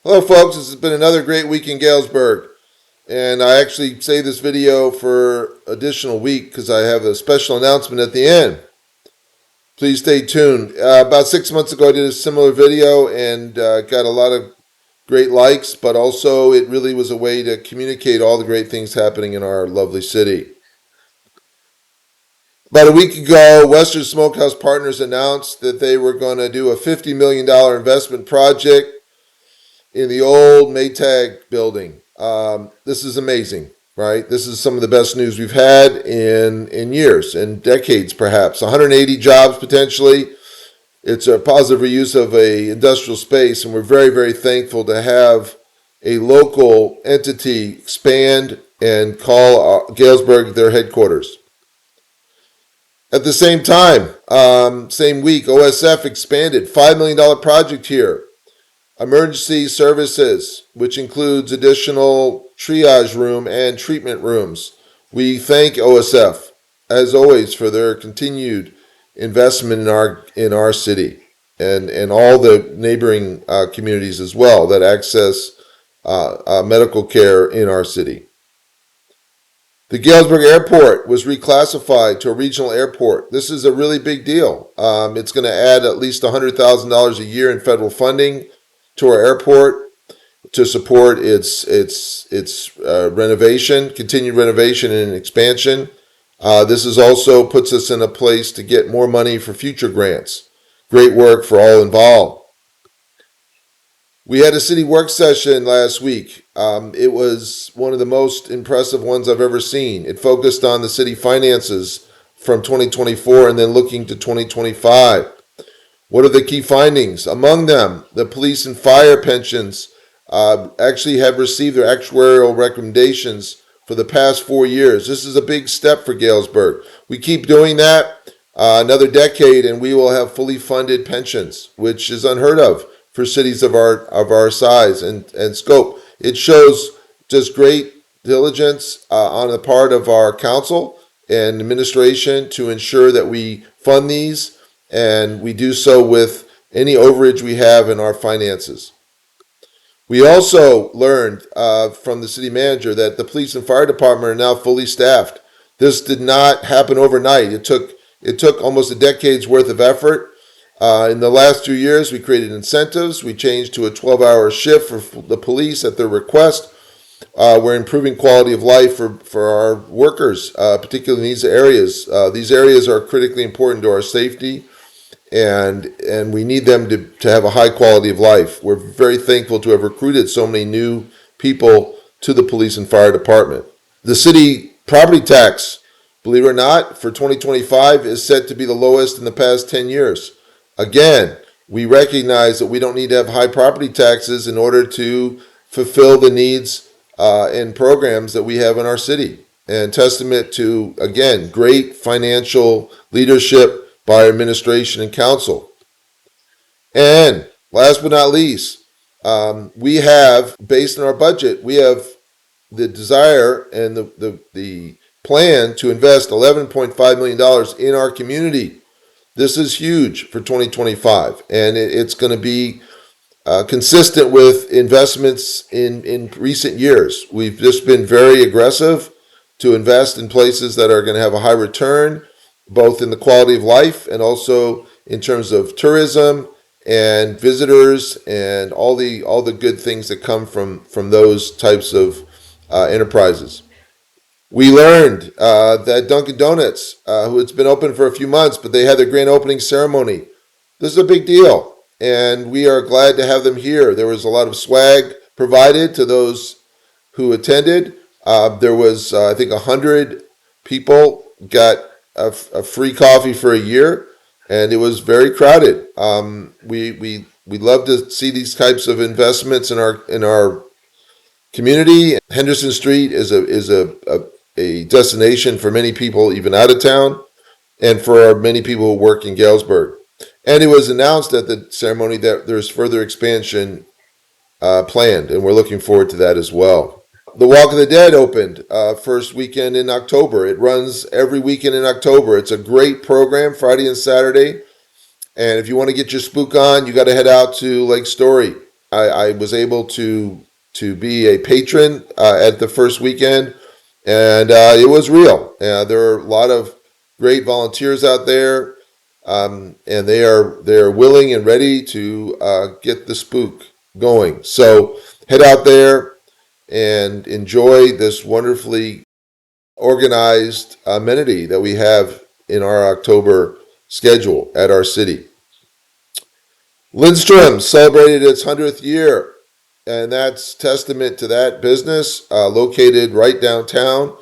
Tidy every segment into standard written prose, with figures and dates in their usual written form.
Hello folks, this has been another great week in Galesburg. And I actually saved this video for additional week because I have a special announcement at the end. Please stay tuned. About 6 months ago I did a similar video and got a lot of great likes, but also it really was a way to communicate all the great things happening in our lovely city. About a week ago, Western Smokehouse Partners announced that they were going to do a $50 million investment project in the old Maytag building. This is amazing, right? This is some of the best news we've had in years and decades, perhaps. 180 jobs potentially. It's a positive reuse of a industrial space, and we're very, very thankful to have a local entity expand and call Galesburg their headquarters. At the same time, same week, OSF expanded $5 million project here. Emergency services, which includes additional triage room and treatment rooms. We thank OSF, as always, for their continued investment in our city and all the neighboring communities as well that access medical care in our city. The Galesburg Airport was reclassified to a regional airport. This is a really big deal. It's going to add at least $100,000 a year in federal funding to our airport to support its renovation, continued renovation and expansion. This is also puts us in a place to get more money for future grants. Great work for all involved. We had a city work session last week. It was one of the most impressive ones I've ever seen. It focused on the city finances from 2024 and then looking to 2025. What are the key findings? Among them, the police and fire pensions actually have received their actuarial recommendations for the past 4 years. This is a big step for Galesburg. We keep doing that another decade and we will have fully funded pensions, which is unheard of for cities of our size and scope. It shows just great diligence on the part of our council and administration to ensure that we fund these, and we do so with any overage we have in our finances. We also learned from the city manager that the police and fire department are now fully staffed. This did not happen overnight. It took almost a decade's worth of effort. In the last 2 years, we created incentives. We changed to a 12-hour shift for the police at their request. We're improving quality of life for our workers, particularly in these areas. These areas are critically important to our safety, and we need them to have a high quality of life. We're very thankful to have recruited so many new people to the police and fire department. The city property tax, believe it or not, for 2025 is set to be the lowest in the past 10 years. Again, we recognize that we don't need to have high property taxes in order to fulfill the needs and programs that we have in our city. And testament to, again, great financial leadership by our administration and council. And last but not least, we have, based on our budget, we have the desire and the plan to invest $11.5 million in our community. This is huge for 2025, and it's going to be consistent with investments in recent years. We've just been very aggressive to invest in places that are going to have a high return, both in the quality of life and also in terms of tourism and visitors and all the good things that come from those types of enterprises. We learned that Duncan Donuts, who it's been open for a few months, but they had their grand opening ceremony. This is a big deal, and we are glad to have them here. There was a lot of swag provided to those who attended. There was, I think, 100 people got a free coffee for a year, and it was very crowded. We love to see these types of investments in our community. Henderson Street is a destination for many people, even out of town, and for many people who work in Galesburg. And it was announced at the ceremony that there's further expansion planned, and we're looking forward to that as well. The Walk of the Dead opened first weekend in October. It runs every weekend in October. It's a great program, Friday and Saturday. And if you want to get your spook on, you got to head out to Lake Story. I was able to be a patron at the first weekend, and it was real. There are a lot of great volunteers out there, and they are willing and ready to get the spook going. So head out there and enjoy this wonderfully organized amenity that we have in our October schedule at our city. Lindstrom celebrated its 100th year, and that's testament to that business, located right downtown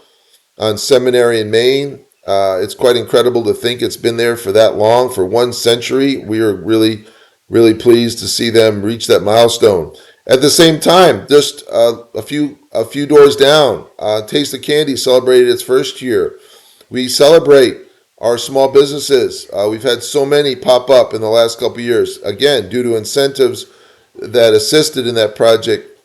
on Seminary in Maine. It's quite incredible to think it's been there for that long, for 1 century. We are really, really pleased to see them reach that milestone. At the same time, just a few doors down, Taste of Candy celebrated its first year. We celebrate our small businesses. We've had so many pop up in the last couple of years, again, due to incentives that assisted in that project,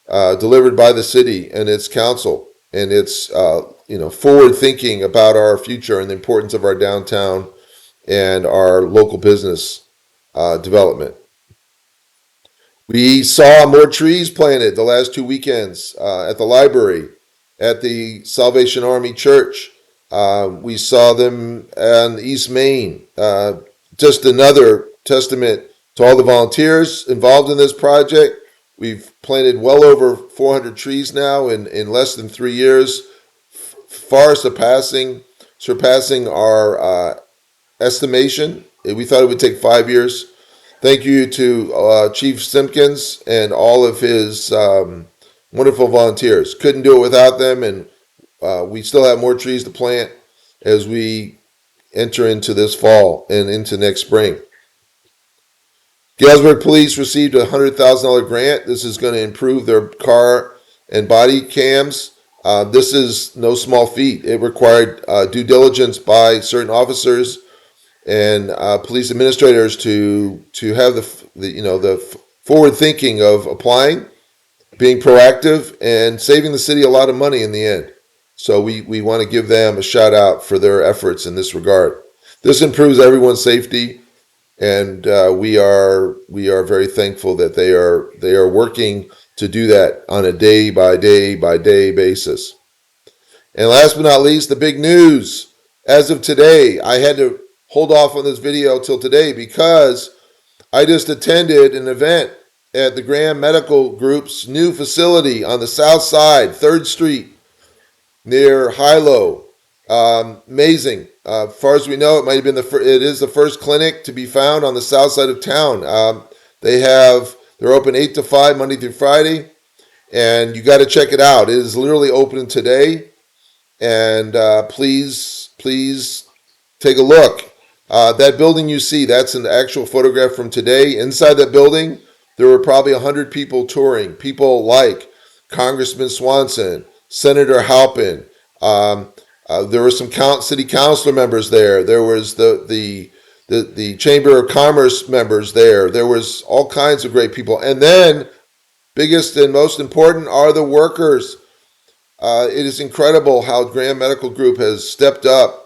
delivered by the city and its council. And it's forward thinking about our future and the importance of our downtown and our local business development. We saw more trees planted the last 2 weekends at the library, at the Salvation Army Church. We saw them on East Main. Just another testament to all the volunteers involved in this project. We've planted well over 400 trees now in less than 3 years, far surpassing our estimation. We thought it would take 5 years. Thank you to Chief Simpkins and all of his wonderful volunteers. Couldn't do it without them, and we still have more trees to plant as we enter into this fall and into next spring. Galesburg Police received a $100,000 grant. This is going to improve their car and body cams. This is no small feat. It required due diligence by certain officers and police administrators to have the forward thinking of applying, being proactive, and saving the city a lot of money in the end. So we want to give them a shout out for their efforts in this regard. This improves everyone's safety, and we are very thankful that they are working to do that on a day by day basis. And last but not least, the big news. As of today, I had to hold off on this video till today because I just attended an event at the Graham Medical Group's new facility on the south side, 3rd Street, near Hilo. Amazing. As far as we know, it is the first clinic to be found on the south side of town. They're open 8 to 5 Monday through Friday, and you got to check it out. It is literally open today, and please take a look. That building you see, that's an actual photograph from today. Inside that building, there were probably 100 people touring. People like Congressman Swanson, Senator Halpin. There were some city councilor members there. There was the Chamber of Commerce members there. There was all kinds of great people. And then, biggest and most important are the workers. It is incredible how Graham Medical Group has stepped up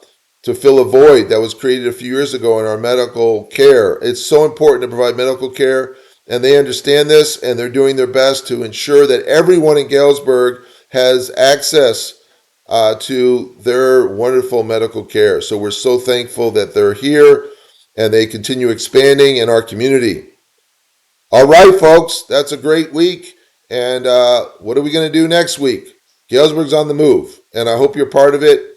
to fill a void that was created a few years ago in our medical care. It's so important to provide medical care, and they understand this, and they're doing their best to ensure that everyone in Galesburg has access to their wonderful medical care. So we're so thankful that they're here, and they continue expanding in our community. All right, folks, that's a great week, and what are we going to do next week? Galesburg's on the move, and I hope you're part of it.